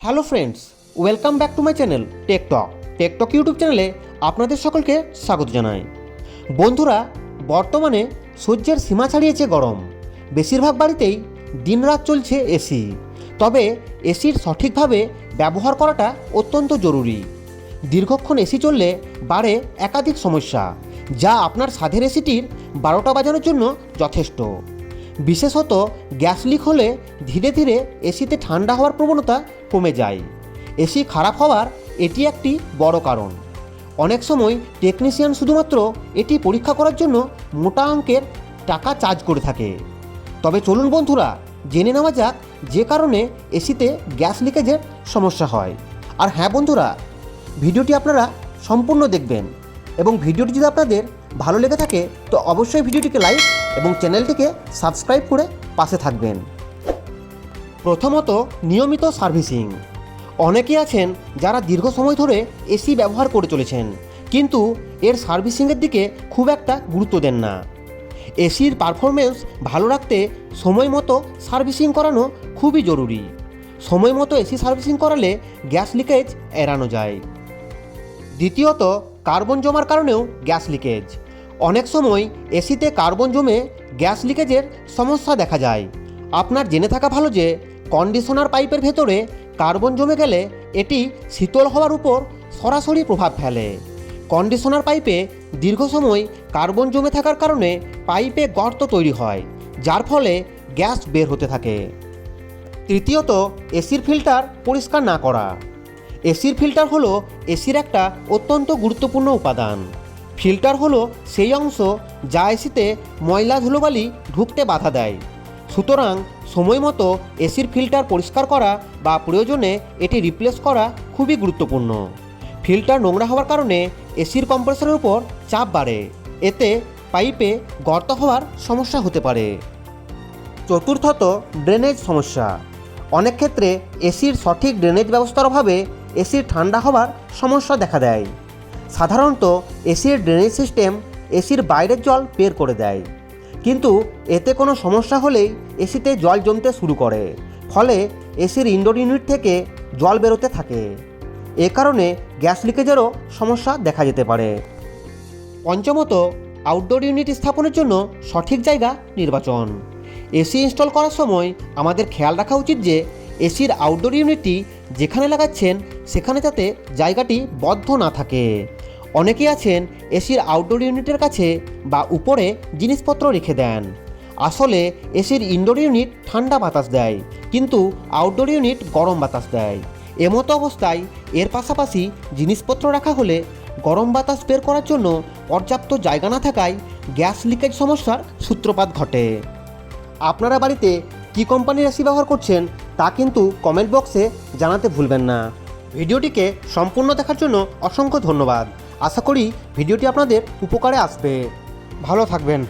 Hello friends, welcome back to my channel tech talk YouTube চ্যানেলে আপনাদের সকলকে স্বাগত জানাই। বন্ধুরা, বর্তমানে সহ্যের সীমা ছাড়িয়েছে গরম। বেশিরভাগ বাড়িতেই দিনরাত চলছে এসি। তবে এসির সঠিকভাবে ব্যবহার করাটা অত্যন্ত জরুরি। দীর্ঘক্ষণ এসি চললে বাড়ে একাধিক সমস্যা, যা আপনার স্বাদের এসিটির 12টা বাজানোর জন্য যথেষ্ট। বিশেষত গ্যাস লিক হলে ধীরে ধীরে এসিতে ঠান্ডা হওয়ার প্রবণতা কমে যায়। এসি খারাপ হওয়ার এটি একটি বড় কারণ। অনেক সময় টেকনিশিয়ান শুধুমাত্র এটি পরীক্ষা করার জন্য মোটা অঙ্কের টাকা চার্জ করে থাকে। তবে চলুন বন্ধুরা, জেনে নেওয়া যাক যে কারণে এসিতে গ্যাস লিকেজের সমস্যা হয়। আর হ্যাঁ বন্ধুরা, ভিডিওটি আপনারা সম্পূর্ণ দেখবেন এবং ভিডিওটি যদি আপনাদের ভালো লেগে থাকে তো অবশ্যই ভিডিওটিকে লাইক এবং চ্যানেলটিকে সাবস্ক্রাইব করে পাশে থাকবেন। প্রথমত, নিয়মিত সার্ভিসিং। অনেকে আছেন যারা দীর্ঘ সময় ধরে এসি ব্যবহার করে চলেছেন, কিন্তু এর সার্ভিসিংয়ের দিকে খুব একটা গুরুত্ব দেন না। এসির পারফরমেন্স ভালো রাখতে সময় মতো সার্ভিসিং করানো খুবই জরুরি। সময় মতো এসি সার্ভিসিং করালে গ্যাস লিকেজ এড়ানো যায়। দ্বিতীয়ত, কার্বন জমার কারণেও গ্যাস লিকেজ। অনেক সময় এসিতে কার্বন জমে গ্যাস লিকেজের সমস্যা দেখা যায়। আপনার জেনে থাকা ভালো যে কন্ডিশনার পাইপের ভেতরে কার্বন জমে গেলে এটি শীতল হওয়ার উপর সরাসরি প্রভাব ফেলে। কন্ডিশনার পাইপে দীর্ঘ সময় কার্বন জমে থাকার কারণে পাইপে গর্ত তৈরি হয়, যার ফলে গ্যাস বের হতে থাকে। তৃতীয়ত, এসির ফিল্টার পরিষ্কার না করা। এসির ফিল্টার হলো এসির একটা অত্যন্ত গুরুত্বপূর্ণ উপাদান। ফিল্টার হলো সেই অংশ যা এসিতে ময়লা ধুলোবালি ঢুকতে বাধা দেয়। সুতরাং সময় মতো এসির ফিল্টার পরিষ্কার করা বা প্রয়োজনে এটি রিপ্লেস করা খুবই গুরুত্বপূর্ণ। ফিল্টার নোংরা হওয়ার কারণে এসির কম্প্রেসরের উপর চাপ বাড়ে, এতে পাইপে গর্ত হওয়ার সমস্যা হতে পারে। চতুর্থত, ড্রেনেজ সমস্যা। অনেক ক্ষেত্রে এসির সঠিক ড্রেনেজ ব্যবস্থার অভাবে এসির ঠান্ডা হওয়ার সমস্যা দেখা দেয়। সাধারণত এসির ড্রেনেজ সিস্টেম এসির বাইরের জল বের করে দেয়, কিন্তু এতে কোনো সমস্যা হলেই এসিতে জল জমতে শুরু করে, ফলে এসির ইনডোর ইউনিট থেকে জল বেরোতে থাকে। এ কারণে গ্যাস লিকেজেরও সমস্যা দেখা যেতে পারে। পঞ্চমত, আউটডোর ইউনিট স্থাপনের জন্য সঠিক জায়গা নির্বাচন। এসি ইনস্টল করার সময় আমাদের খেয়াল রাখা উচিত যে এসির আউটডোর ইউনিটটি যেখানে লাগাচ্ছেন সেখানে যাতে জায়গাটি বদ্ধ না থাকে। অনেকে আছেন এসির আউটডোর ইউনিটের কাছে বা উপরে জিনিসপত্র রেখে দেন। আসলে এসির ইনডোর ইউনিট ঠান্ডা বাতাস দেয়, কিন্তু আউটডোর ইউনিট গরম বাতাস দেয়। এমতো অবস্থায় এর পাশাপাশি জিনিসপত্র রাখা হলে গরম বাতাস বের করার জন্য পর্যাপ্ত জায়গা না থাকায় গ্যাস লিকেজ সমস্যার সূত্রপাত ঘটে। আপনারা বাড়িতে কী কোম্পানির এসি ব্যবহার করছেন তা কিন্তু কমেন্ট বক্সে জানাতে ভুলবেন না। ভিডিওটিকে সম্পূর্ণ দেখার জন্য অসংখ্য ধন্যবাদ। আশা করি ভিডিওটি আপনাদের উপকারে আসবে। ভালো থাকবেন।